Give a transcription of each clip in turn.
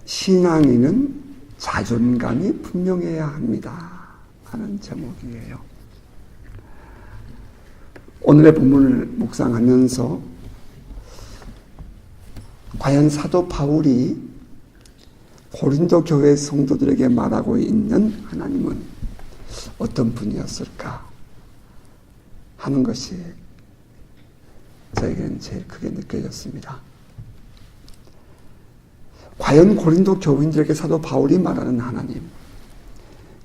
신앙인은 자존감이 분명해야 합니다 하는 제목이에요. 오늘의 본문을 묵상하면서 과연 사도 바울이 고린도 교회 성도들에게 말하고 있는 하나님은 어떤 분이었을까 하는 것이 저에게는 제일 크게 느껴졌습니다. 과연 고린도 교인들에게 사도 바울이 말하는 하나님,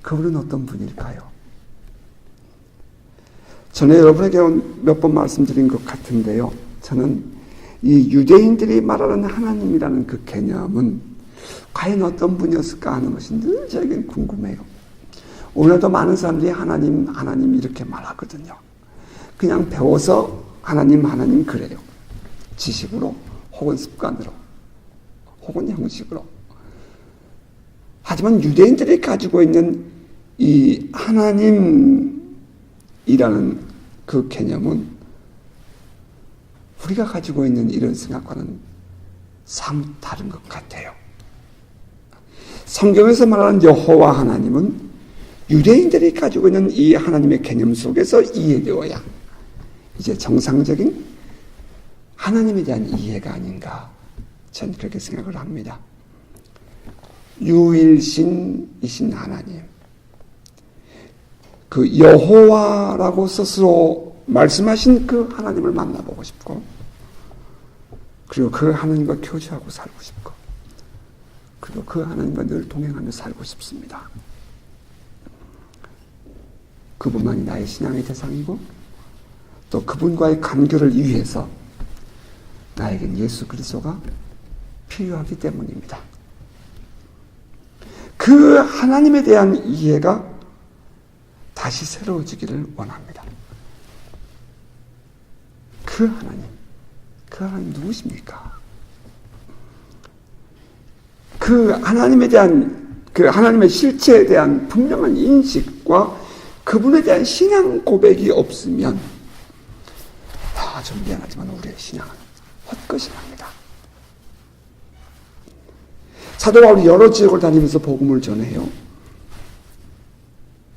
그분은 어떤 분일까요? 전에 여러분에게 몇 번 말씀드린 것 같은데요. 저는 이 유대인들이 말하는 하나님이라는 그 개념은 과연 어떤 분이었을까 하는 것이 늘 저에겐 궁금해요. 오늘도 많은 사람들이 하나님 이렇게 말하거든요. 그냥 배워서 하나님 그래요. 지식으로 혹은 습관으로 혹은 형식으로. 하지만 유대인들이 가지고 있는 이 하나님이라는 그 개념은 우리가 가지고 있는 이런 생각과는 사뭇 다른 것 같아요. 성경에서 말하는 여호와 하나님은 유대인들이 가지고 있는 이 하나님의 개념 속에서 이해되어야 이제 정상적인 하나님에 대한 이해가 아닌가, 전 그렇게 생각을 합니다. 유일신이신 하나님, 그 여호와라고 스스로 말씀하신 그 하나님을 만나보고 싶고, 그리고 그 하나님과 교제하고 살고 싶고, 그리고 그 하나님과 늘 동행하며 살고 싶습니다. 그분만이 나의 신앙의 대상이고, 또 그분과의 관계를 위해서 나에겐 예수 그리스도가 필요하기 때문입니다. 그 하나님에 대한 이해가 다시 새로워지기를 원합니다. 그 하나님 누구십니까? 그 하나님에 대한, 그 하나님의 실체에 대한 분명한 인식과 그분에 대한 신앙 고백이 없으면 좀 미안하지만 우리의 신앙은 헛것이랍니다. 사도 바울이 여러 지역을 다니면서 복음을 전해요.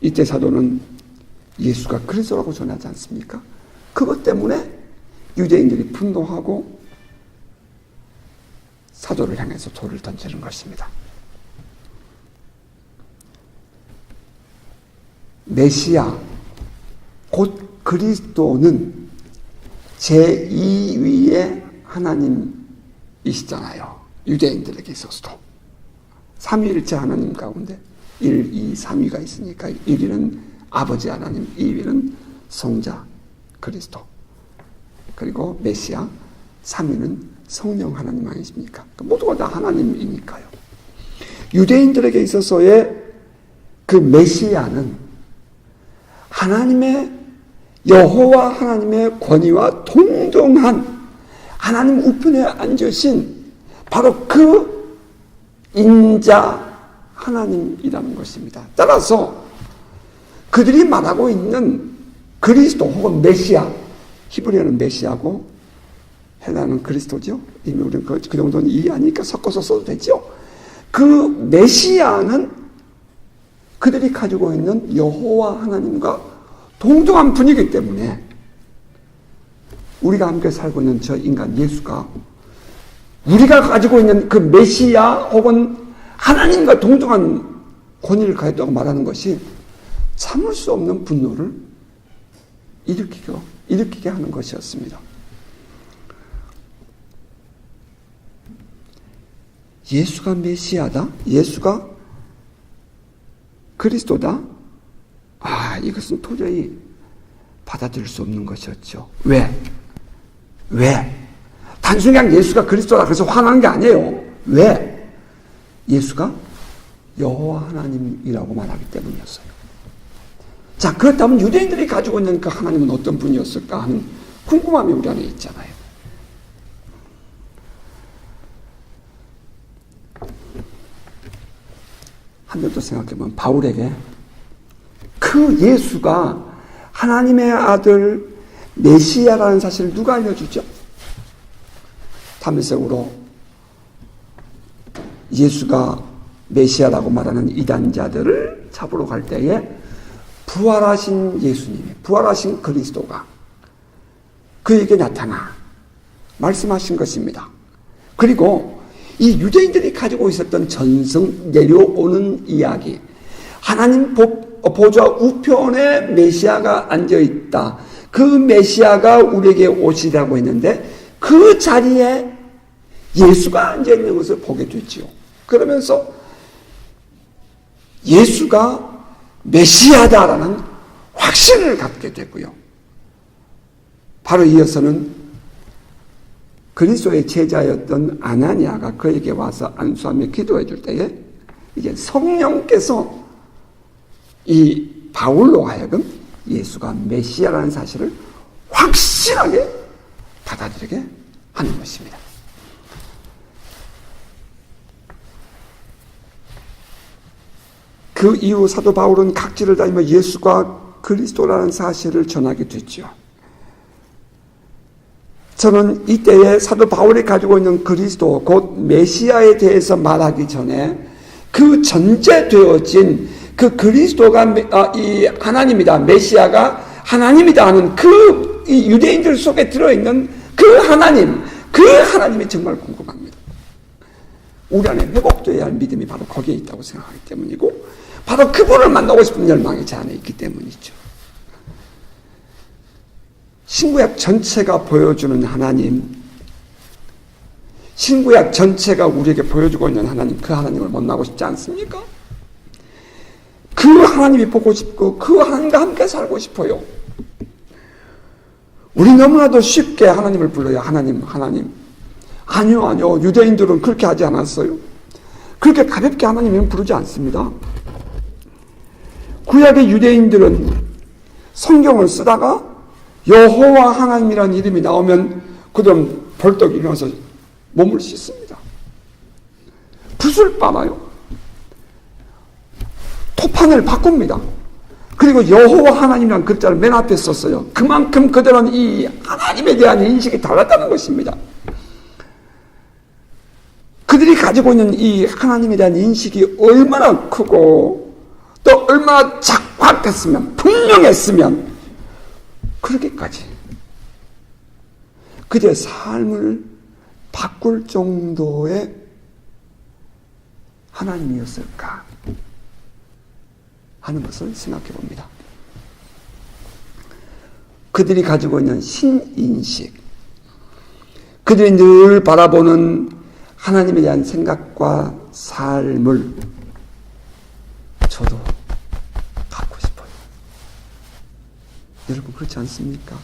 이때 사도는 예수가 그리스도라고 전하지 않습니까? 그것 때문에 유대인들이 분노하고 사도를 향해서 돌을 던지는 것입니다. 메시아, 곧 그리스도는 제2위의 하나님이시잖아요. 유대인들에게 있어서도. 삼위일체 하나님 가운데 1, 2, 3위가 있으니까 1위는 아버지 하나님, 2위는 성자 그리스도, 그리고 메시아, 3위는 성령 하나님 아니십니까? 모두가 다 하나님이니까요. 유대인들에게 있어서의 그 메시아는 하나님의 여호와 하나님의 권위와 동등한 하나님 우편에 앉으신 바로 그 인자 하나님이라는 것입니다. 따라서 그들이 말하고 있는 그리스도 혹은 메시아, 히브리어는 메시아고 헬라는 그리스도죠. 이미 우리는 그 정도는 이해하니까 섞어서 써도 되죠. 그 메시아는 그들이 가지고 있는 여호와 하나님과 동등한 분이기 때문에 우리가 함께 살고 있는 저 인간 예수가 우리가 가지고 있는 그 메시아 혹은 하나님과 동등한 권위를 가졌다고 말하는 것이 참을 수 없는 분노를 일으키게 하는 것이었습니다. 예수가 메시아다? 예수가 그리스도다? 이것은 도저히 받아들일 수 없는 것이었죠. 왜? 단순히 그냥 예수가 그리스도다 그래서 화나는 게 아니에요. 왜? 예수가 여호와 하나님이라고 말하기 때문이었어요. 자, 그렇다면 유대인들이 가지고 있는 그 하나님은 어떤 분이었을까 하는 궁금함이 우리 안에 있잖아요. 한번 더 생각해보면 바울에게 그 예수가 하나님의 아들 메시아라는 사실을 누가 알려주죠? 담에색으로 예수가 메시아라고 말하는 이단자들을 잡으러 갈 때에 부활하신 예수님이, 부활하신 그리스도가 그에게 나타나 말씀하신 것입니다. 그리고 이 유대인들이 가지고 있었던 전승, 내려오는 이야기, 하나님 보좌 우편에 메시아가 앉아있다, 그 메시아가 우리에게 오시라고 했는데 그 자리에 예수가 앉아있는 것을 보게 되지요. 그러면서 예수가 메시아다라는 확신을 갖게 되고요. 바로 이어서는 그리스도의 제자였던 아나니아가 그에게 와서 안수하며 기도해 줄 때에 이제 성령께서 이 바울로 하여금 예수가 메시아라는 사실을 확실하게 받아들이게 하는 것입니다. 그 이후 사도 바울은 각지를 다니며 예수가 그리스도라는 사실을 전하게 됐죠. 저는 이때에 사도 바울이 가지고 있는 그리스도, 곧 메시아에 대해서 말하기 전에 그 전제되어진 그 그리스도가 이 하나님이다, 메시아가 하나님이다 하는 그 이 유대인들 속에 들어있는 그 하나님이 정말 궁금합니다. 우리 안에 회복되어야 할 믿음이 바로 거기에 있다고 생각하기 때문이고, 바로 그분을 만나고 싶은 열망이 제 안에 있기 때문이죠. 신구약 전체가 보여주는 하나님, 신구약 전체가 우리에게 보여주고 있는 하나님, 그 하나님을 만나고 싶지 않습니까? 그 하나님이 보고 싶고 그 하나님과 함께 살고 싶어요. 우리 너무나도 쉽게 하나님을 불러요. 하나님. 아니요. 유대인들은 그렇게 하지 않았어요. 그렇게 가볍게 하나님을 부르지 않습니다. 구약의 유대인들은 성경을 쓰다가 여호와 하나님이라는 이름이 나오면 그들은 벌떡 일어나서 몸을 씻습니다. 붓을 빨아요. 토판을 바꿉니다. 그리고 여호와 하나님이라는 글자를 맨 앞에 썼어요. 그만큼 그들은 이 하나님에 대한 인식이 달랐다는 것입니다. 그들이 가지고 있는 이 하나님에 대한 인식이 얼마나 크고 또 얼마나 적확했으면, 분명했으면 그렇게까지 그들의 삶을 바꿀 정도의 하나님이었을까 하는 것을 생각해 봅니다. 그들이 가지고 있는 신인식, 그들이 늘 바라보는 하나님에 대한 생각과 삶을 저도 갖고 싶어요. 여러분 그렇지 않습니까?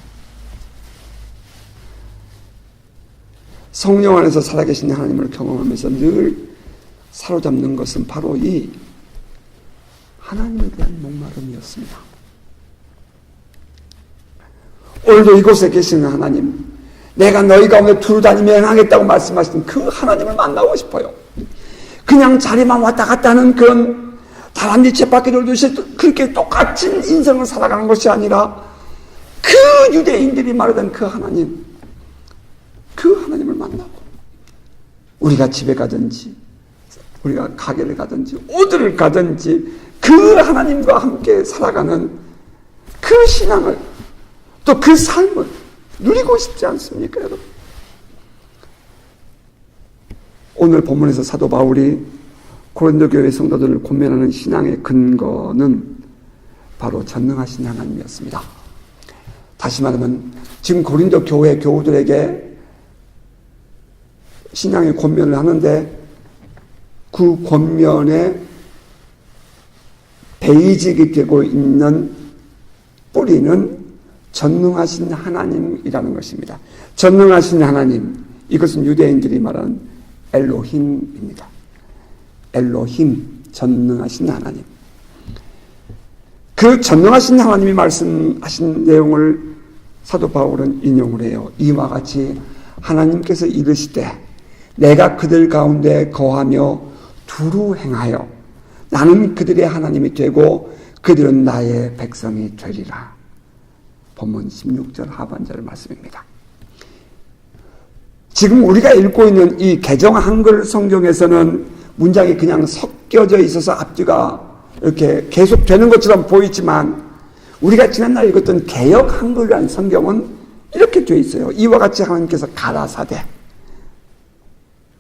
성령 안에서 살아계신 하나님을 경험하면서 늘 사로잡는 것은 바로 이 하나님에 대한 목마름이었습니다. 오늘도 이곳에 계시는 하나님, 내가 너희 가운데 두루 다니며 행하겠다고 말씀하신 그 하나님을 만나고 싶어요. 그냥 자리만 왔다 갔다 하는 그런 다람쥐 쳇바퀴 돌듯이 그렇게 똑같은 인생을 살아가는 것이 아니라 그 유대인들이 말하던 그 하나님, 그 하나님을 만나고 우리가 집에 가든지 우리가 가게를 가든지 어디를 가든지 그 하나님과 함께 살아가는 그 신앙을, 또 그 삶을 누리고 싶지 않습니까, 여러분? 오늘 본문에서 사도 바울이 고린도 교회 성도들을 권면하는 신앙의 근거는 바로 전능하신 하나님이었습니다. 다시 말하면 지금 고린도 교회 교우들에게 신앙의 권면을 하는데 그 권면에 베이직이 되고 있는 뿌리는 전능하신 하나님이라는 것입니다. 전능하신 하나님, 이것은 유대인들이 말하는 엘로힘입니다. 엘로힘, 전능하신 하나님. 그 전능하신 하나님이 말씀하신 내용을 사도 바울은 인용을 해요. 이와 같이 하나님께서 이르시되 내가 그들 가운데 거하며 두루 행하여 나는 그들의 하나님이 되고 그들은 나의 백성이 되리라. 본문 16절 하반절 말씀입니다. 지금 우리가 읽고 있는 이 개정 한글 성경에서는 문장이 그냥 섞여져 있어서 앞뒤가 이렇게 계속 되는 것처럼 보이지만 우리가 지난날 읽었던 개역 한글이라는 성경은 이렇게 되어 있어요. 이와 같이 하나님께서 가라사대.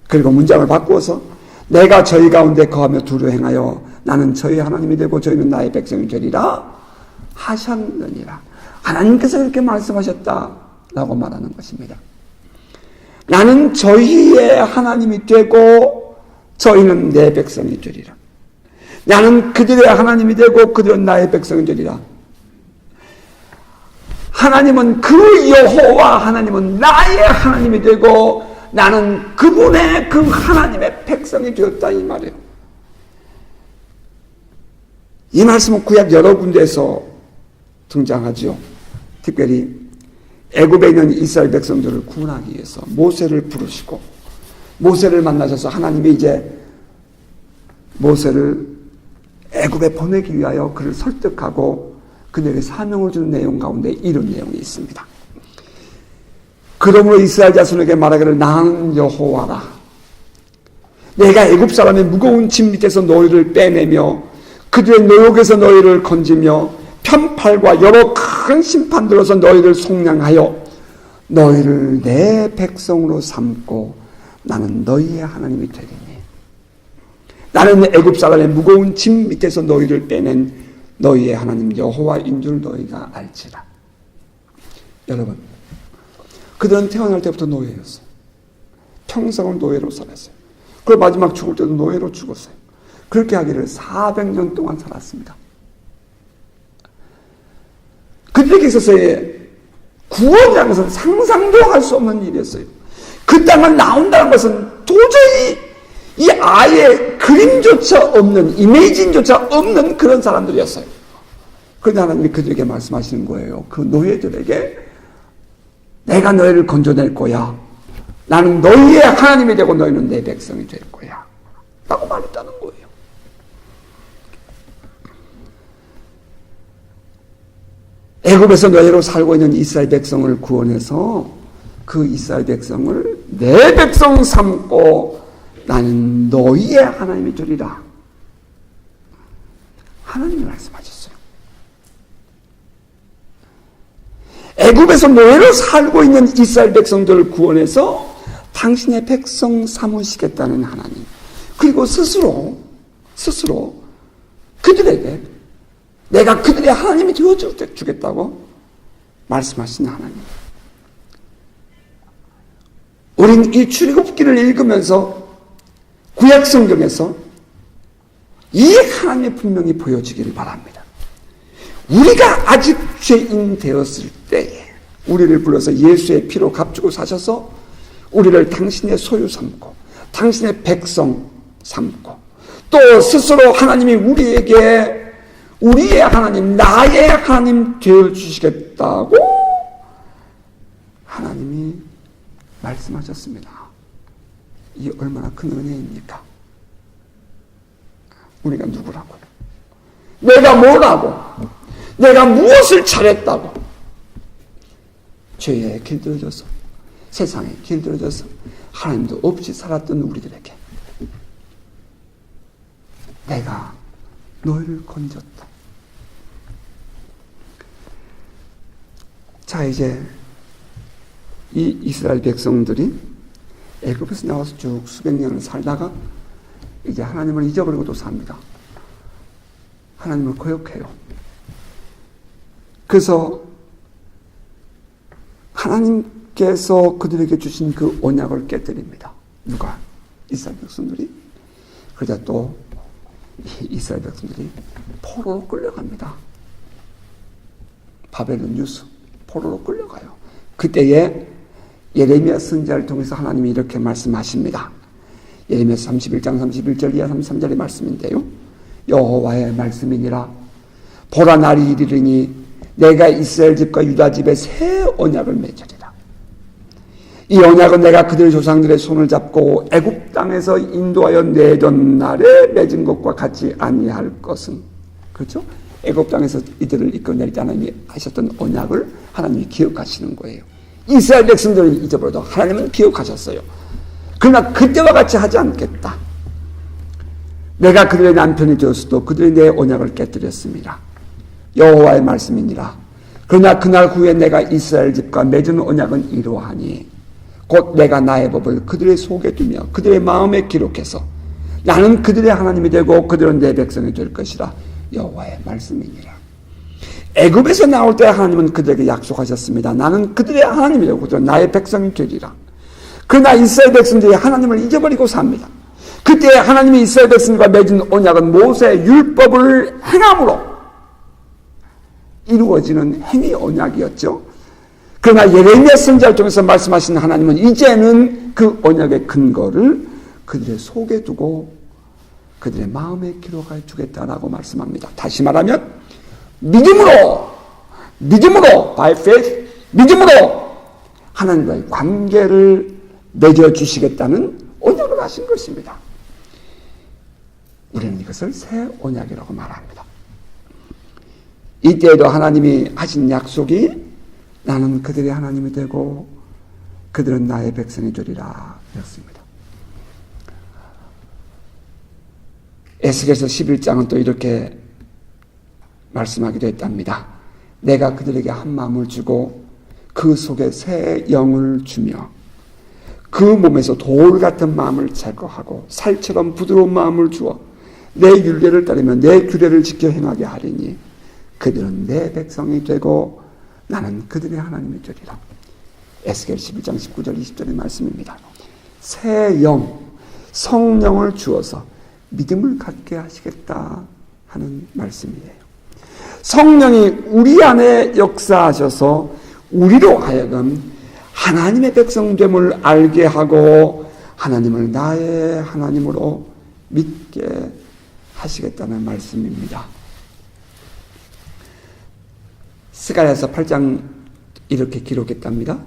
그리고 문장을 바꾸어서 내가 저희 가운데 거하며 두루 행하여 나는 저희 하나님이 되고 저희는 나의 백성이 되리라 하셨느니라. 하나님께서 그렇게 말씀하셨다라고 말하는 것입니다. 나는 저희의 하나님이 되고 저희는 내 백성이 되리라. 나는 그들의 하나님이 되고 그들은 나의 백성이 되리라. 하나님은 그 여호와 하나님은 나의 하나님이 되고 나는 그분의 그 하나님의 백성이 되었다 이 말이에요. 이 말씀은 구약 여러 군데에서 등장하죠. 특별히 애굽에 있는 이스라엘 백성들을 구원하기 위해서 모세를 부르시고 모세를 만나셔서 하나님이 이제 모세를 애굽에 보내기 위하여 그를 설득하고 그들에게 사명을 주는 내용 가운데 이런 내용이 있습니다. 그러므로 이스라엘 자손에게 말하기를 나는 여호와라. 내가 애굽 사람의 무거운 짐 밑에서 너희를 빼내며 그들의 노역에서 너희를 건지며 편팔과 여러 큰 심판들로서 너희를 속량하여 너희를 내 백성으로 삼고 나는 너희의 하나님이 되리니 나는 애굽 사람의 무거운 짐 밑에서 너희를 빼낸 너희의 하나님 여호와인 줄 너희가 알지라. 여러분, 그들은 태어날 때부터 노예였어요. 평생을 노예로 살았어요. 그리고 마지막 죽을 때도 노예로 죽었어요. 그렇게 하기를 400년 동안 살았습니다. 그들에게 있어서의 구원이라는 것은 상상도 할 수 없는 일이었어요. 그 땅을 나온다는 것은 도저히 이 아예 그림조차 없는, 이미진조차 없는 그런 사람들이었어요. 그런데 하나님이 그들에게 말씀하시는 거예요. 그 노예들에게 내가 너희를 건져낼 거야. 나는 너희의 하나님이 되고 너희는 내 백성이 될 거야. 라고 말했다는 거예요. 애굽에서 노예로 살고 있는 이스라엘 백성을 구원해서 그 이스라엘 백성을 내 백성 삼고 나는 너희의 하나님이 되리라. 하나님이 말씀하셨어요. 애굽에서 노예로 살고 있는 이스라엘 백성들을 구원해서 당신의 백성 삼으시겠다는 하나님. 그리고 스스로 그들에게 내가 그들의 하나님이 되어주겠다고 말씀하신 하나님. 우린 이 출애굽기를 읽으면서 구약 성경에서 이 하나님이 분명히 보여지기를 바랍니다. 우리가 아직 죄인 되었을 때에 우리를 불러서 예수의 피로 값주고 사셔서 우리를 당신의 소유 삼고 당신의 백성 삼고 또 스스로 하나님이 우리에게 우리의 하나님, 나의 하나님 되어주시겠다고 하나님이 말씀하셨습니다. 이 얼마나 큰 은혜입니까? 우리가 누구라고? 내가 뭐라고? 내가 무엇을 잘했다고? 죄에 길들여져서 세상에 길들여져서 하나님도 없이 살았던 우리들에게 내가 너희를 건졌다. 자, 이제 이 이스라엘 백성들이 애굽에서 나와서 쭉 수백 년을 살다가 이제 하나님을 잊어버리고 또 삽니다. 하나님을 거역해요. 그래서 하나님께서 그들에게 주신 그 언약을 깨뜨립니다. 누가? 이스라엘 백성들이. 그러자 또 이스라엘 백성들이 포로로 끌려갑니다. 바벨론 유수 포로로 끌려가요. 그때에 예레미야 선지자를 통해서 하나님이 이렇게 말씀하십니다. 예레미야 31장 31절 이하 33절의 말씀인데요. 여호와의 말씀이니라. 보라 날이 이르리니 내가 이스라엘 집과 유다 집에 새 언약을 맺으리라. 이 언약은 내가 그들 조상들의 손을 잡고 애굽 땅에서 인도하여 내던 날에 맺은 것과 같이 아니할 것은, 그렇죠? 애굽 땅에서 이들을 이끌어낼 때 하나님이 하셨던 언약을 하나님이 기억하시는 거예요. 이스라엘 백성들은 잊어버려도 하나님은 기억하셨어요. 그러나 그때와 같이 하지 않겠다. 내가 그들의 남편이 되었어도 그들이 내 언약을 깨뜨렸습니다. 여호와의 말씀이니라. 그러나 그날 후에 내가 이스라엘 집과 맺은 언약은 이러하니 곧 내가 나의 법을 그들의 속에 두며 그들의 마음에 기록해서 나는 그들의 하나님이 되고 그들은 내 백성이 될 것이라. 여호와의 말씀이니라. 애굽에서 나올 때 하나님은 그들에게 약속하셨습니다. 나는 그들의 하나님이 되고 그들은 나의 백성이 되리라. 그러나 이스라엘 백성들이 하나님을 잊어버리고 삽니다. 그때 하나님이 이스라엘 백성과 맺은 언약은 모세의 율법을 행함으로 이루어지는 행위 언약이었죠. 그러나 예레미야 선지자를 통해서 말씀하신 하나님은 이제는 그 언약의 근거를 그들의 속에 두고 그들의 마음에 기록해 주겠다라고 말씀합니다. 다시 말하면 믿음으로 by faith, 믿음으로 하나님과의 관계를 맺어주시겠다는 언약을 하신 것입니다. 우리는 이것을 새 언약이라고 말합니다. 이때에도 하나님이 하신 약속이 나는 그들의 하나님이 되고 그들은 나의 백성이 되리라 였습니다. 에스겔서 11장은 또 이렇게 말씀하기도 했답니다. 내가 그들에게 한 마음을 주고 그 속에 새 영을 주며 그 몸에서 돌 같은 마음을 제거하고 살처럼 부드러운 마음을 주어 내 율례를 따르며 내 규례를 지켜 행하게 하리니 그들은 내 백성이 되고 나는 그들의 하나님이 되리라. 에스겔 11장 19절 20절의 말씀입니다. 새 영, 성령을 주어서 믿음을 갖게 하시겠다 하는 말씀이에요. 성령이 우리 안에 역사하셔서 우리로 하여금 하나님의 백성됨을 알게 하고 하나님을 나의 하나님으로 믿게 하시겠다는 말씀입니다. 스가랴서 8장 이렇게 기록했답니다.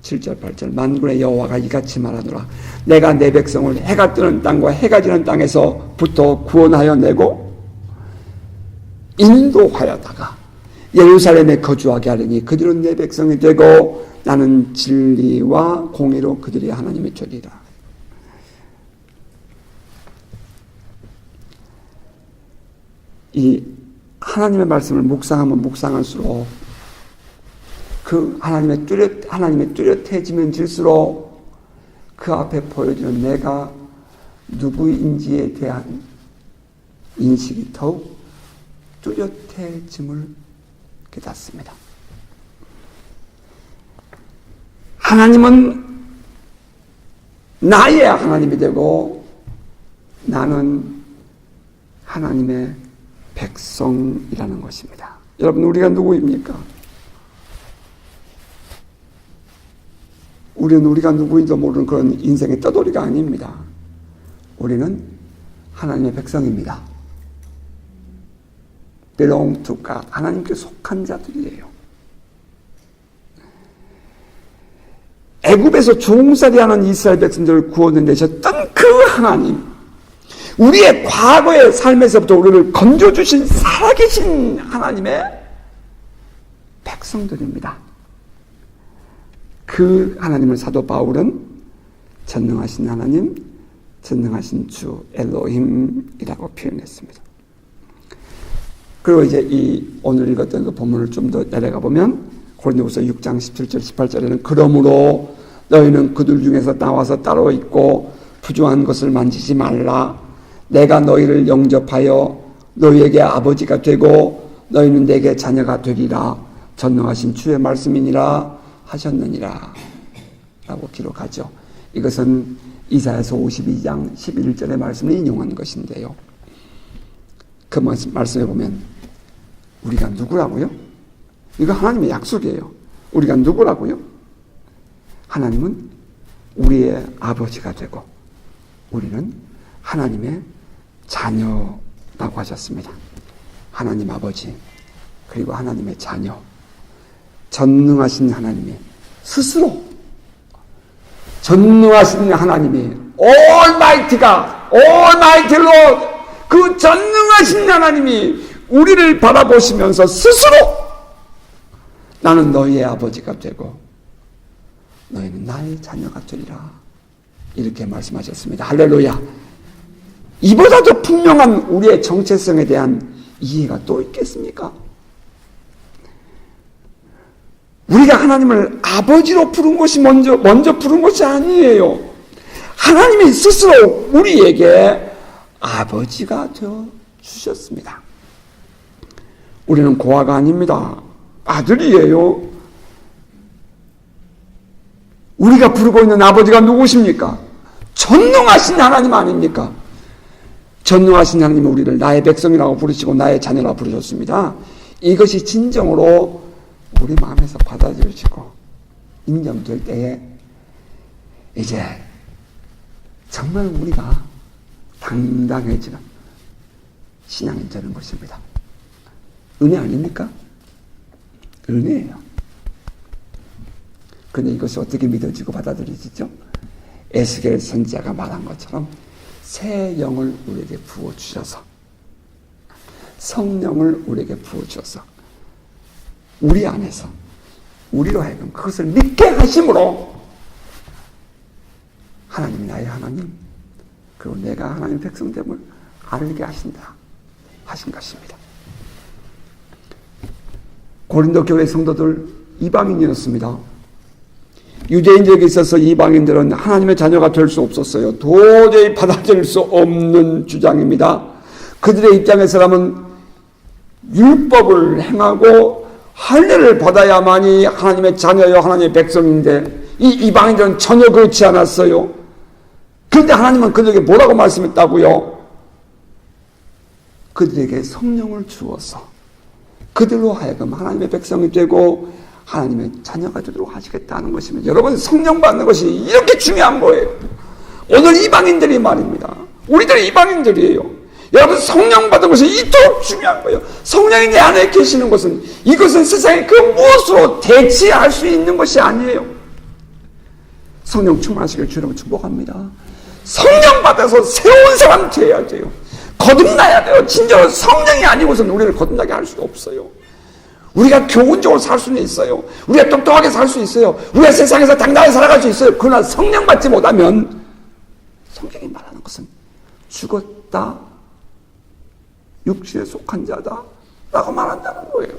7절 8절 만군의 여호와가 이같이 말하노라. 내가 내 백성을 해가 뜨는 땅과 해가 지는 땅에서부터 구원하여 내고 인도하여다가 예루살렘에 거주하게 하리니 그들은 내 백성이 되고 나는 진리와 공의로 그들이 하나님이 되리라. 이 하나님의 말씀을 묵상하면 묵상할수록 그 하나님의 뚜렷해지면 질수록 그 앞에 보여주는 내가 누구인지에 대한 인식이 더욱 뚜렷해짐을 깨닫습니다. 하나님은 나의 하나님이 되고 나는 하나님의 백성이라는 것입니다. 여러분, 우리가 누구입니까? 우리는 우리가 누구인지 모르는 그런 인생의 떠돌이가 아닙니다. 우리는 하나님의 백성입니다. belong to God. 하나님께 속한 자들이에요. 애굽에서 종살이하는 이스라엘 백성들을 구원해 내셨던 그 하나님, 우리의 과거의 삶에서부터 우리를 건져주신 살아계신 하나님의 백성들입니다. 그 하나님을 사도 바울은 전능하신 하나님, 전능하신 주 엘로힘이라고 표현했습니다. 그리고 이제 오늘 읽었던 그 본문을 좀 더 내려가 보면 고린도후서 6장 17절 18절에는 그러므로 너희는 그들 중에서 나와서 따로 있고 부정한 것을 만지지 말라. 내가 너희를 영접하여 너희에게 아버지가 되고 너희는 내게 자녀가 되리라. 전능하신 주의 말씀이니라 하셨느니라 라고 기록하죠. 이것은 이사야서 52장 11절의 말씀을 인용한 것인데요. 그 말씀에 보면 우리가 누구라고요? 이거 하나님의 약속이에요. 우리가 누구라고요? 하나님은 우리의 아버지가 되고 우리는 하나님의 자녀라고 하셨습니다. 하나님 아버지 그리고 하나님의 자녀, 전능하신 하나님이 스스로 전능하신 하나님이 올마이티가 올마이티 로드, 그 전능하신 하나님이 우리를 바라보시면서 스스로 나는 너희의 아버지가 되고 너희는 나의 자녀가 되리라 이렇게 말씀하셨습니다. 할렐루야. 이보다 더 분명한 우리의 정체성에 대한 이해가 또 있겠습니까? 우리가 하나님을 아버지로 부른 것이 먼저 부른 것이 아니에요. 하나님이 스스로 우리에게 아버지가 되어 주셨습니다. 우리는 고아가 아닙니다. 아들이에요. 우리가 부르고 있는 아버지가 누구십니까? 전능하신 하나님 아닙니까? 전능하신 하나님은 우리를 나의 백성이라고 부르시고 나의 자녀라고 부르셨습니다. 이것이 진정으로 우리 마음에서 받아들여지고 인정될 때에 이제 정말 우리가 당당해지는 신앙이 되는 것입니다. 은혜 아닙니까? 은혜예요. 그런데 이것이 어떻게 믿어지고 받아들여지죠? 에스겔 선지자가 말한 것처럼 새 영을 우리에게 부어주셔서, 성령을 우리에게 부어주셔서 우리 안에서 우리로 하여금 그것을 믿게 하심으로 하나님이 나의 하나님, 그리고 내가 하나님의 백성됨을 알게 하신 것입니다. 고린도 교회 성도들 이방인이었습니다. 유대인들에게 있어서 이방인들은 하나님의 자녀가 될 수 없었어요. 도저히 받아들일 수 없는 주장입니다. 그들의 입장에서라면 율법을 행하고 할례를 받아야만이 하나님의 자녀요 하나님의 백성인데 이 이방인들은 전혀 그렇지 않았어요. 그런데 하나님은 그들에게 뭐라고 말씀했다고요? 그들에게 성령을 주어서 그들로 하여금 하나님의 백성이 되고 하나님의 자녀가 되도록 하시겠다는 것입니다. 여러분, 성령 받는 것이 이렇게 중요한 거예요. 오늘 이방인들이 말입니다. 우리들이 이방인들이에요. 여러분, 성령 받은 것이 이토록 중요한 거예요. 성령이 내 안에 계시는 것은, 이것은 세상에 그 무엇으로 대치할 수 있는 것이 아니에요. 성령 충만하시길 주님을 축복합니다. 성령 받아서 새로운 사람 되어야 돼요. 거듭나야 돼요. 진짜로 성령이 아니고서는 우리를 거듭나게 할 수가 없어요. 우리가 교훈적으로 살 수는 있어요. 우리가 똑똑하게 살 수 있어요. 우리가 세상에서 당당하게 살아갈 수 있어요. 그러나 성령 받지 못하면 성경이 말하는 것은 죽었다, 육신에 속한 자다 라고 말한다는 거예요.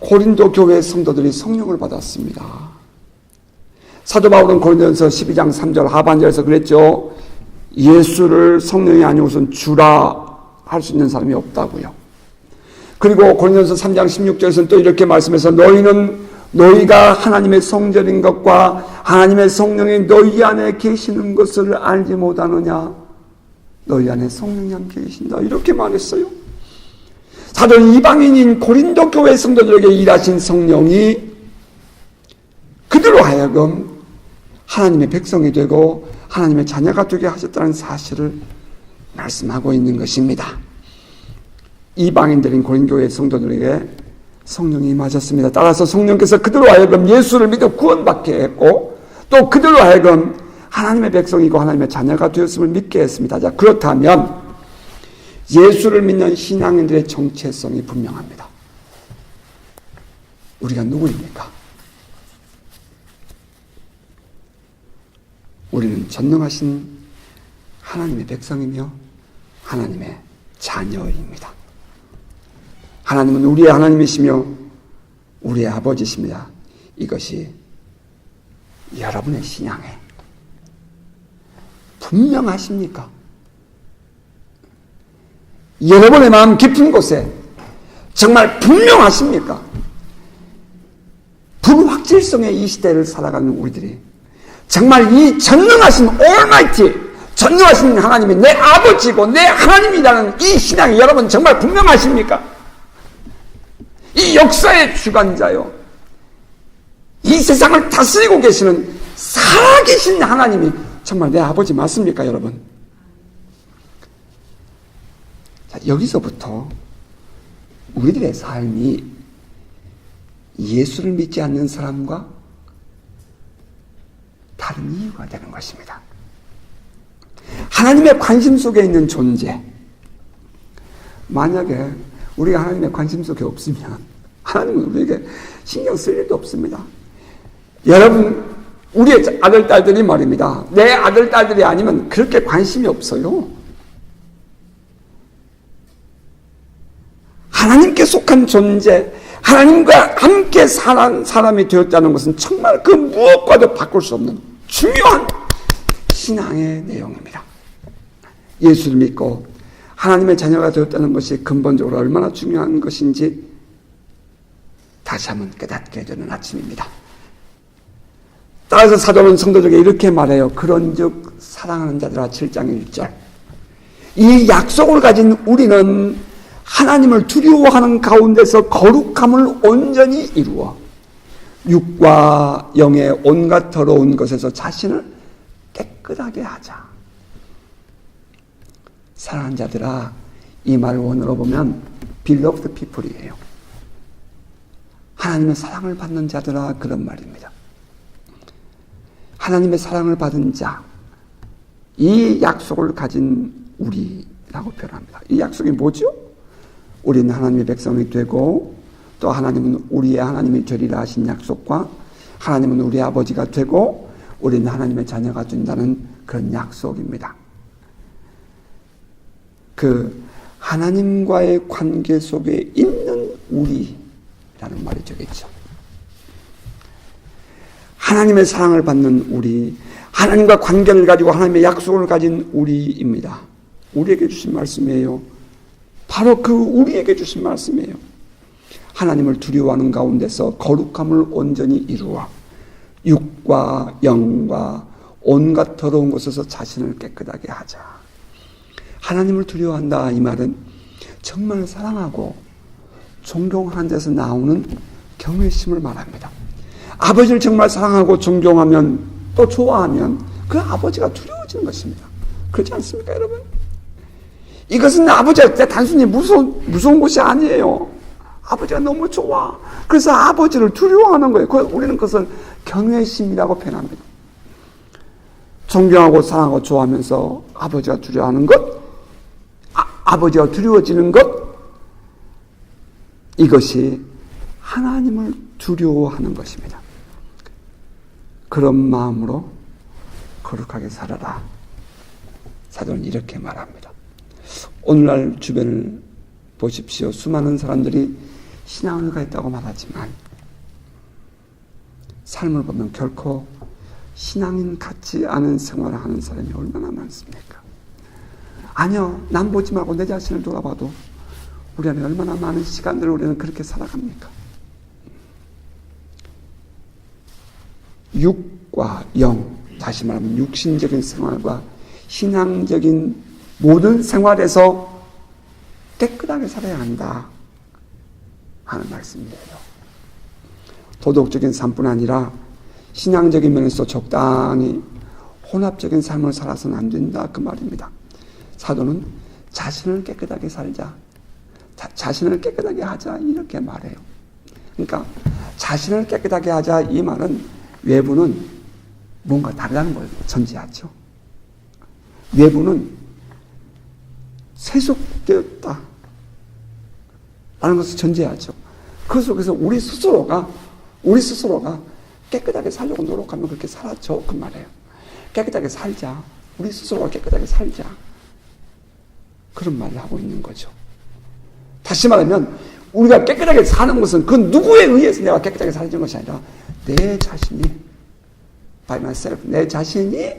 고린도 교회 성도들이 성령을 받았습니다. 사도 바울은 고린도전서 12장 3절 하반절에서 그랬죠. 예수를 성령이 아니고선 주라 할 수 있는 사람이 없다고요. 그리고 고린도전서 3장 16절에서는 또 이렇게 말씀해서 너희가 하나님의 성전인 것과 하나님의 성령이 너희 안에 계시는 것을 알지 못하느냐. 너희 안에 성령이 함께 계신다. 이렇게 말했어요. 사도는 이방인인 고린도 교회 성도들에게 일하신 성령이 그들로 하여금 하나님의 백성이 되고 하나님의 자녀가 되게 하셨다는 사실을 말씀하고 있는 것입니다. 이방인들인 고린교회 성도들에게 성령이 임하셨습니다. 따라서 성령께서 그들로 하여금 예수를 믿어 구원받게 했고 또 그들로 하여금 하나님의 백성이고 하나님의 자녀가 되었음을 믿게 했습니다. 자, 그렇다면 예수를 믿는 신앙인들의 정체성이 분명합니다. 우리가 누구입니까? 우리는 전능하신 하나님의 백성이며 하나님의 자녀입니다. 하나님은 우리의 하나님이시며 우리의 아버지십니다. 이것이 여러분의 신앙에 분명하십니까? 여러분의 마음 깊은 곳에 정말 분명하십니까? 불확실성의 이 시대를 살아가는 우리들이 정말 이 전능하신 올마이티, 전능하신 하나님이 내 아버지고 내 하나님이라는 이 신앙이 여러분 정말 분명하십니까? 이 역사의 주관자요, 이 세상을 다스리고 계시는 살아계신 하나님이 정말 내 아버지 맞습니까, 여러분? 자, 여기서부터 우리들의 삶이 예수를 믿지 않는 사람과 다른 이유가 되는 것입니다. 하나님의 관심 속에 있는 존재, 만약에 우리가 하나님의 관심 속에 없으면 하나님은 우리에게 신경 쓸 일도 없습니다. 여러분, 우리의 아들, 딸들이 말입니다. 내 아들, 딸들이 아니면 그렇게 관심이 없어요. 하나님께 속한 존재, 하나님과 함께 사는 사람이 되었다는 것은 정말 그 무엇과도 바꿀 수 없는 중요한 신앙의 내용입니다. 예수를 믿고 하나님의 자녀가 되었다는 것이 근본적으로 얼마나 중요한 것인지 다시 한번 깨닫게 되는 아침입니다. 따라서 사도는 성도들에게 이렇게 말해요. 그런즉 사랑하는 자들아 7장 1절. 이 약속을 가진 우리는 하나님을 두려워하는 가운데서 거룩함을 온전히 이루어 육과 영의 온갖 더러운 것에서 자신을 깨끗하게 하자. 사랑하는 자들아, 이 말을 원어로 보면 beloved people이에요. 하나님의 사랑을 받는 자들아, 그런 말입니다. 하나님의 사랑을 받은 자, 이 약속을 가진 우리라고 표현합니다. 이 약속이 뭐죠? 우리는 하나님의 백성이 되고 또 하나님은 우리의 하나님이 되리라 하신 약속과 하나님은 우리의 아버지가 되고 우리는 하나님의 자녀가 된다는 그런 약속입니다. 그 하나님과의 관계 속에 있는 우리라는 말이 되겠죠. 하나님의 사랑을 받는 우리, 하나님과 관계를 가지고 하나님의 약속을 가진 우리입니다. 우리에게 주신 말씀이에요. 바로 그 우리에게 주신 말씀이에요. 하나님을 두려워하는 가운데서 거룩함을 온전히 이루어 육과 영과 온갖 더러운 곳에서 자신을 깨끗하게 하자. 하나님을 두려워한다, 이 말은 정말 사랑하고 존경하는 데서 나오는 경외심을 말합니다. 아버지를 정말 사랑하고 존경하면 또 좋아하면 그 아버지가 두려워지는 것입니다. 그렇지 않습니까, 여러분? 이것은 아버지가 단순히 무서운 것이 아니에요. 아버지가 너무 좋아. 그래서 아버지를 두려워하는 거예요. 우리는 그것을 경외심이라고 표현합니다. 존경하고 사랑하고 좋아하면서 아버지가 두려워하는 것, 아버지가 두려워지는 것, 이것이 하나님을 두려워하는 것입니다. 그런 마음으로 거룩하게 살아라. 사도는 이렇게 말합니다. 오늘날 주변을 보십시오. 수많은 사람들이 신앙을 가졌다고 말하지만 삶을 보면 결코 신앙인 같지 않은 생활을 하는 사람이 얼마나 많습니까? 아니요, 남 보지 말고 내 자신을 돌아봐도 우리 안에 얼마나 많은 시간들을 우리는 그렇게 살아갑니까? 육과 영, 다시 말하면 육신적인 생활과 신앙적인 모든 생활에서 깨끗하게 살아야 한다 하는 말씀이에요. 도덕적인 삶뿐 아니라 신앙적인 면에서 적당히 혼합적인 삶을 살아서는 안 된다, 그 말입니다. 사도는 자신을 깨끗하게 살자, 자신을 깨끗하게 하자, 이렇게 말해요. 그러니까 자신을 깨끗하게 하자, 이 말은 외부는 뭔가 다르다는 걸 전제하죠. 외부는 세속되었다 라는 것을 전제하죠. 그 속에서 우리 스스로가 깨끗하게 살려고 노력하면 그렇게 살았죠, 그 말이에요. 깨끗하게 살자, 우리 스스로가 깨끗하게 살자, 그런 말을 하고 있는 거죠. 다시 말하면 우리가 깨끗하게 사는 것은 그 누구에 의해서 내가 깨끗하게 살는 것이 아니라 내 자신이, by myself, 내 자신이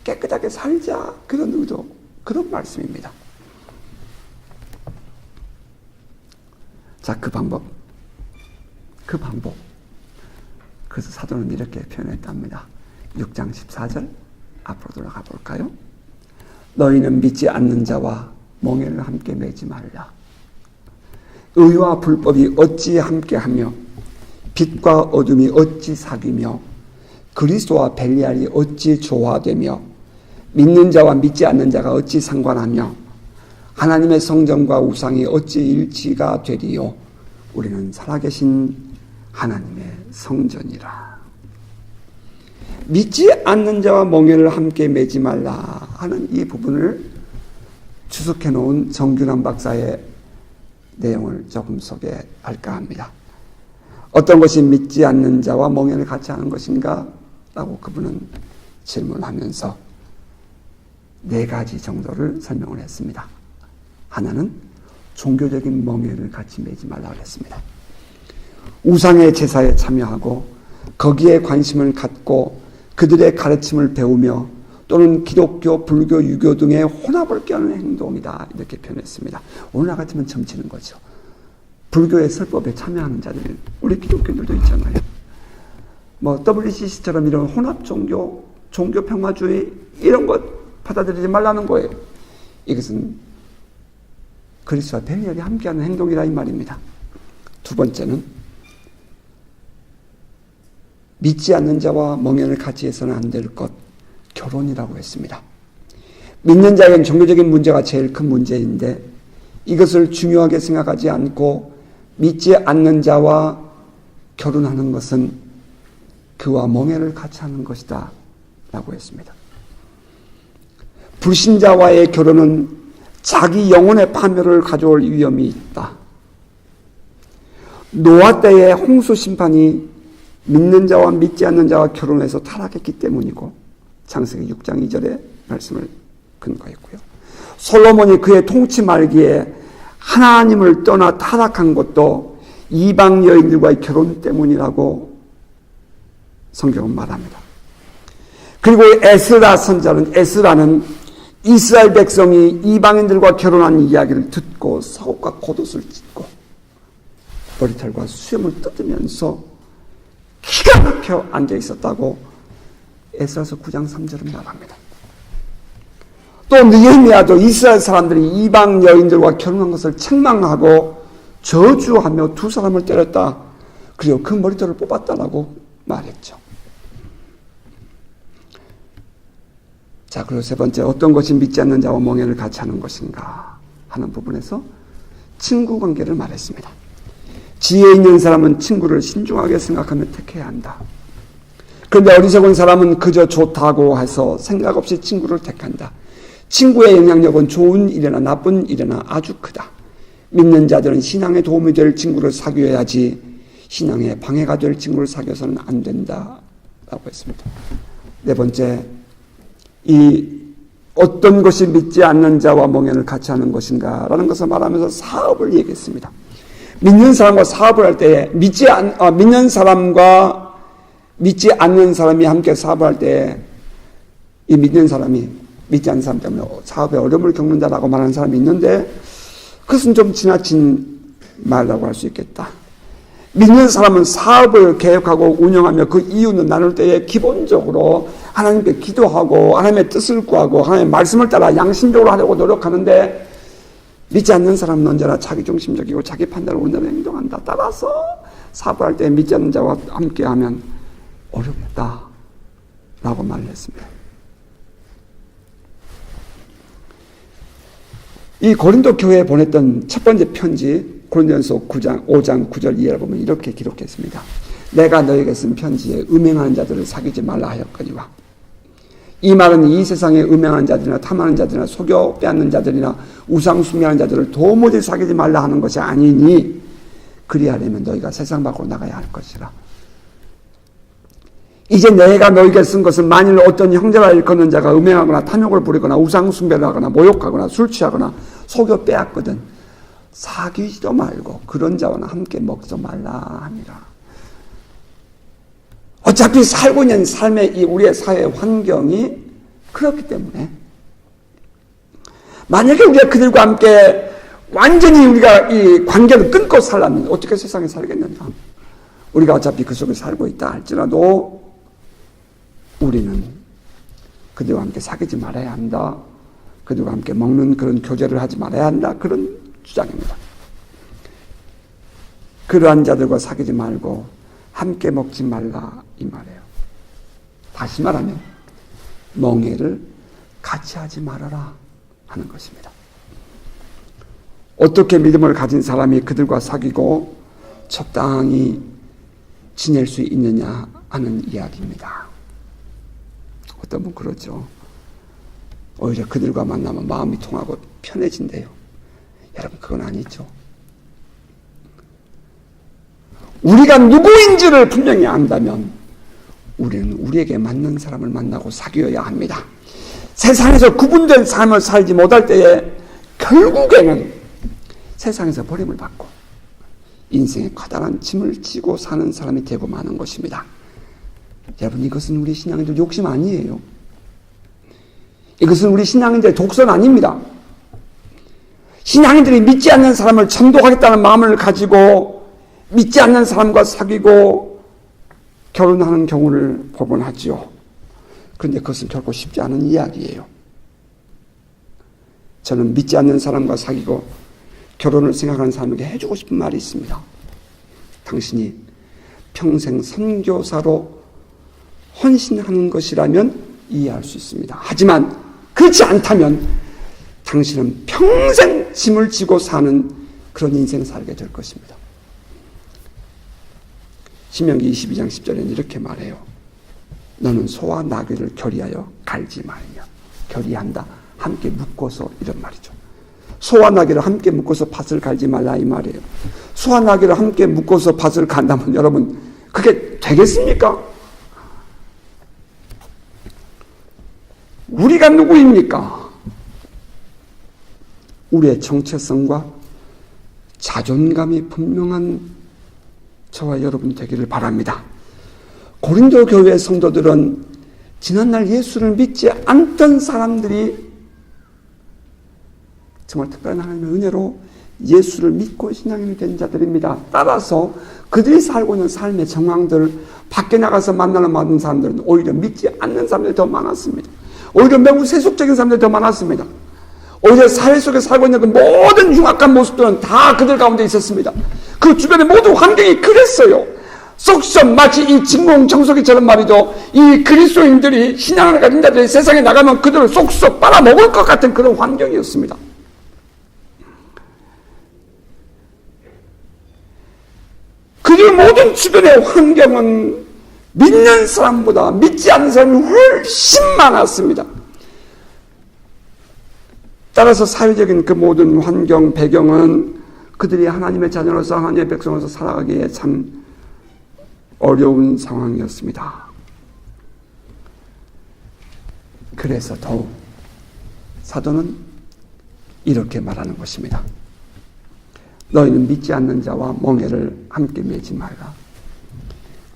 깨끗하게 살자, 그런 의도, 그런 말씀입니다. 자, 그 방법. 그래서 사도는 이렇게 표현했답니다. 6장 14절 앞으로 돌아가 볼까요? 너희는 믿지 않는 자와 멍에를 함께 매지 말라. 의와 불법이 어찌 함께하며 빛과 어둠이 어찌 사귀며 그리스도와 벨리알이 어찌 조화되며 믿는 자와 믿지 않는 자가 어찌 상관하며 하나님의 성전과 우상이 어찌 일치가 되리요. 우리는 살아계신 하나님의 성전이라. 믿지 않는 자와 멍에를 함께 매지 말라 하는 이 부분을 추석해 놓은 정균환 박사의 내용을 조금 소개할까 합니다. 어떤 것이 믿지 않는 자와 멍에를 같이 하는 것인가? 라고 그분은 질문하면서 4가지 정도를 설명을 했습니다. 하나는 종교적인 멍에를 같이 매지 말라고 했습니다. 우상의 제사에 참여하고 거기에 관심을 갖고 그들의 가르침을 배우며 또는 기독교, 불교, 유교 등의 혼합을 껴는 행동이다. 이렇게 표현했습니다. 오늘날 같으면 점치는 거죠. 불교의 설법에 참여하는 자들, 우리 기독교인들도 있잖아요. 뭐 WCC처럼 이런 혼합 종교, 종교 평화주의 이런 것 받아들이지 말라는 거예요. 이것은 그리스도와 배려하게 함께하는 행동이라 이 말입니다. 두 번째는 믿지 않는 자와 멍에를 같이 해서는 안 될 것, 결혼이라고 했습니다. 믿는 자에겐 종교적인 문제가 제일 큰 문제인데 이것을 중요하게 생각하지 않고 믿지 않는 자와 결혼하는 것은 그와 멍에를 같이 하는 것이다 라고 했습니다. 불신자와의 결혼은 자기 영혼의 파멸을 가져올 위험이 있다. 노아 때의 홍수 심판이 믿는 자와 믿지 않는 자와 결혼해서 타락했기 때문이고 창세기 6장 2절의 말씀을 근거했고요. 솔로몬이 그의 통치 말기에 하나님을 떠나 타락한 것도 이방 여인들과의 결혼 때문이라고 성경은 말합니다. 그리고 에스라 선자는 에스라는 이스라엘 백성이 이방인들과 결혼한 이야기를 듣고 사옥과 겉옷을 찢고 머리털과 수염을 뜯으면서 기가 막혀 앉아 있었다고 에스라서 9장 3절은 말합니다. 또 느헤미야도 이스라엘 사람들이 이방 여인들과 결혼한 것을 책망하고 저주하며 2 사람을 때렸다. 그리고 그 머리털을 뽑았다라고 말했죠. 자, 그리고 세 번째, 어떤 것이 믿지 않는 자와 멍에를 같이 하는 것인가 하는 부분에서 친구 관계를 말했습니다. 지혜 있는 사람은 친구를 신중하게 생각하며 택해야 한다. 그런데 어리석은 사람은 그저 좋다고 해서 생각 없이 친구를 택한다. 친구의 영향력은 좋은 일이나 나쁜 일이나 아주 크다. 믿는 자들은 신앙에 도움이 될 친구를 사귀어야지 신앙에 방해가 될 친구를 사귀어서는 안 된다 라고 했습니다. 네 번째, 이 어떤 것이 믿지 않는 자와 멍에를 같이 하는 것인가 라는 것을 말하면서 사업을 얘기했습니다. 믿는 사람과 사업을 할 때에 믿는 사람과 믿지 않는 사람이 함께 사업을 할 때에 이 믿는 사람이 믿지 않는 사람 때문에 사업에 어려움을 겪는다라고 말하는 사람이 있는데 그것은 좀 지나친 말이라고 할 수 있겠다. 믿는 사람은 사업을 계획하고 운영하며 그 이유는 나눌 때에 기본적으로 하나님께 기도하고 하나님의 뜻을 구하고 하나님의 말씀을 따라 양심적으로 하려고 노력하는데 믿지 않는 사람은 언제나 자기중심적이고 자기 판단을 온전히 행동한다. 따라서 사업을 할 때 믿지 않는 자와 함께하면 어렵다 라고 말을 했습니다. 이 고린도 교회에 보냈던 첫 번째 편지 고린도전서 5장 9절 이하를 보면 이렇게 기록했습니다. 내가 너에게 쓴 편지에 음행하는 자들을 사귀지 말라 하였거니와 이 말은 이 세상에 음행하는 자들이나 탐하는 자들이나 속여 빼앗는 자들이나 우상 숭배하는 자들을 도무지 사귀지 말라 하는 것이 아니니 그리하려면 너희가 세상 밖으로 나가야 할 것이라. 이제 내가 너에게 쓴 것은 만일 어떤 형제라 일컫는 자가 음행하거나 탐욕을 부리거나 우상 숭배를 하거나 모욕하거나 술 취하거나 속여 빼앗거든 사귀지도 말고 그런 자와는 함께 먹지 말라 하니라. 어차피 살고 있는 삶의 이 우리의 사회 환경이 그렇기 때문에 만약에 우리가 그들과 함께 완전히 우리가 이 관계를 끊고 살려면 어떻게 세상에 살겠느냐. 우리가 어차피 그 속에 살고 있다 할지라도 우리는 그들과 함께 사귀지 말아야 한다. 그들과 함께 먹는 그런 교제를 하지 말아야 한다. 그런 주장입니다. 그러한 자들과 사귀지 말고 함께 먹지 말라 이 말이에요. 다시 말하면 멍에를 같이 하지 말아라 하는 것입니다. 어떻게 믿음을 가진 사람이 그들과 사귀고 적당히 지낼 수 있느냐 하는 이야기입니다. 어떤 분 그러죠. 오히려 그들과 만나면 마음이 통하고 편해진대요. 여러분 그건 아니죠. 우리가 누구인지를 분명히 안다면 우리는 우리에게 맞는 사람을 만나고 사귀어야 합니다. 세상에서 구분된 삶을 살지 못할 때에 결국에는 세상에서 버림을 받고 인생의 커다란 짐을 지고 사는 사람이 되고 마는 것입니다. 여러분, 이것은 우리 신앙인들 욕심 아니에요. 이것은 우리 신앙인들의 독선 아닙니다. 신앙인들이 믿지 않는 사람을 전도하겠다는 마음을 가지고 믿지 않는 사람과 사귀고 결혼하는 경우를 보곤 하지요. 그런데 그것은 결코 쉽지 않은 이야기예요. 저는 믿지 않는 사람과 사귀고 결혼을 생각하는 사람에게 해주고 싶은 말이 있습니다. 당신이 평생 선교사로 헌신하는 것이라면 이해할 수 있습니다. 하지만 그렇지 않다면 당신은 평생 짐을 지고 사는 그런 인생을 살게 될 것입니다. 신명기 22장 10절에는 이렇게 말해요. 너는 소와 나귀를 결의하여 갈지 말며. 결의한다. 함께 묶어서, 이런 말이죠. 소와 나귀를 함께 묶어서 밭을 갈지 말라, 이 말이에요. 소와 나귀를 함께 묶어서 밭을 간다면 여러분, 그게 되겠습니까? 우리가 누구입니까? 우리의 정체성과 자존감이 분명한 저와 여러분 되기를 바랍니다. 고린도 교회 성도들은 지난날 예수를 믿지 않던 사람들이 정말 특별한 하나님의 은혜로 예수를 믿고 신앙인이 된 자들입니다. 따라서 그들이 살고 있는 삶의 정황들, 밖에 나가서 만나는 많은 사람들은 오히려 믿지 않는 사람들이 더 많았습니다. 오히려 매우 세속적인 사람들이 더 많았습니다. 오히려 사회 속에 살고 있는 그 모든 흉악한 모습들은 다 그들 가운데 있었습니다. 그 주변의 모든 환경이 그랬어요. 쏙쏙 마치 이 진공청소기처럼 말이죠. 이 그리스도인들이 신앙을 가진 자들이 세상에 나가면 그들을 쏙쏙 빨아먹을 것 같은 그런 환경이었습니다. 그들 모든 주변의 환경은 믿는 사람보다 믿지 않는 사람이 훨씬 많았습니다. 따라서 사회적인 그 모든 환경, 배경은 그들이 하나님의 자녀로서 하나님의 백성으로서 살아가기에 참 어려운 상황이었습니다. 그래서 더욱 사도는 이렇게 말하는 것입니다. 너희는 믿지 않는 자와 멍에를 함께 매지 말라.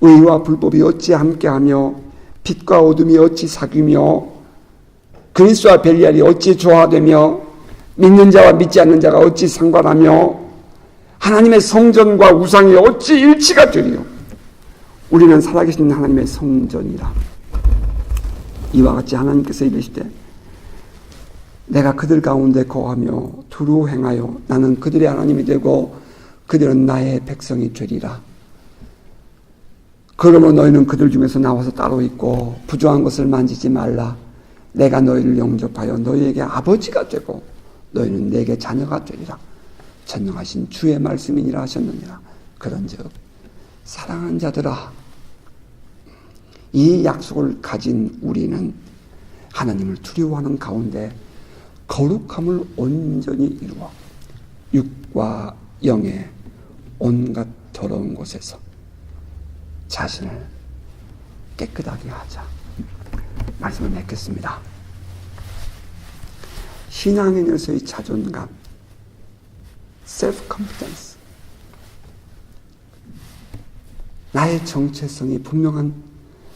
의와 불법이 어찌 함께하며 빛과 어둠이 어찌 사귀며 그리스도와 벨리알이 어찌 조화되며 믿는 자와 믿지 않는 자가 어찌 상관하며 하나님의 성전과 우상이 어찌 일치가 되리요. 우리는 살아계신 하나님의 성전이라. 이와 같이 하나님께서 이르시되 내가 그들 가운데 거하며 두루 행하여 나는 그들의 하나님이 되고 그들은 나의 백성이 되리라. 그러므로 너희는 그들 중에서 나와서 따로 있고 부정한 것을 만지지 말라. 내가 너희를 영접하여 너희에게 아버지가 되고 너희는 내게 자녀가 되리라. 전능하신 주의 말씀이니라 하셨느니라. 그런즉 사랑하는 자들아, 이 약속을 가진 우리는 하나님을 두려워하는 가운데 거룩함을 온전히 이루어 육과 영의 온갖 더러운 곳에서 자신을 깨끗하게 하자. 말씀을 맺겠습니다. 신앙인으로서의 자존감, self-confidence, 나의 정체성이 분명한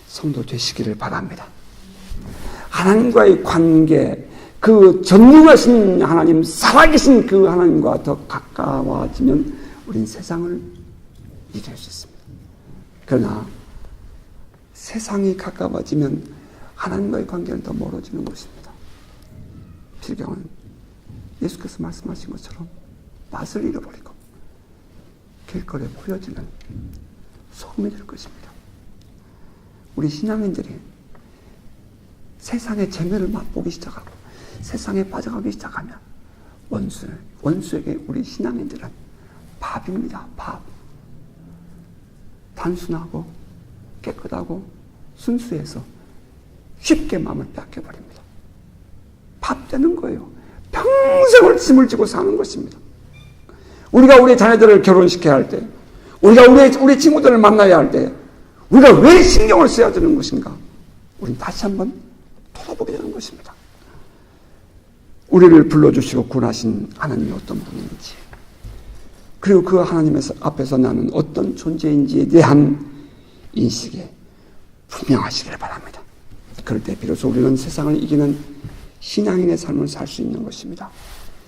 성도 되시기를 바랍니다. 하나님과의 관계, 그 전능하신 하나님, 살아계신 그 하나님과 더 가까워지면 우린 세상을 이길 수 있습니다. 그러나 세상이 가까워지면 하나님과의 관계는 더 멀어지는 것입니다. 필경은 예수께서 말씀하신 것처럼 맛을 잃어버리고 길거리에 보여지는 소금이 될 것입니다. 우리 신앙인들이 세상의 재미를 맛보기 시작하고 세상에 빠져가기 시작하면 원수에게 우리 신앙인들은 밥입니다. 밥. 단순하고 깨끗하고 순수해서 쉽게 마음을 뺏겨버립니다. 밥 되는 거예요. 평생을 짐을 지고 사는 것입니다. 우리가 우리 자녀들을 결혼시켜야 할 때, 우리가 우리 친구들을 만나야 할 때, 우리가 왜 신경을 써야 되는 것인가? 우리는 다시 한번 돌아보게 되는 것입니다. 우리를 불러주시고 구원하신 하나님이 어떤 분인지, 그리고 그 하나님 앞에서 나는 어떤 존재인지에 대한 인식에 분명하시기를 바랍니다. 그럴 때 비로소 우리는 세상을 이기는 신앙인의 삶을 살 수 있는 것입니다.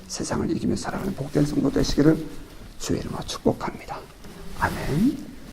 세상을 이기며 살아가는 복된 성도 되시기를 주의 이름으로 축복합니다. 아멘.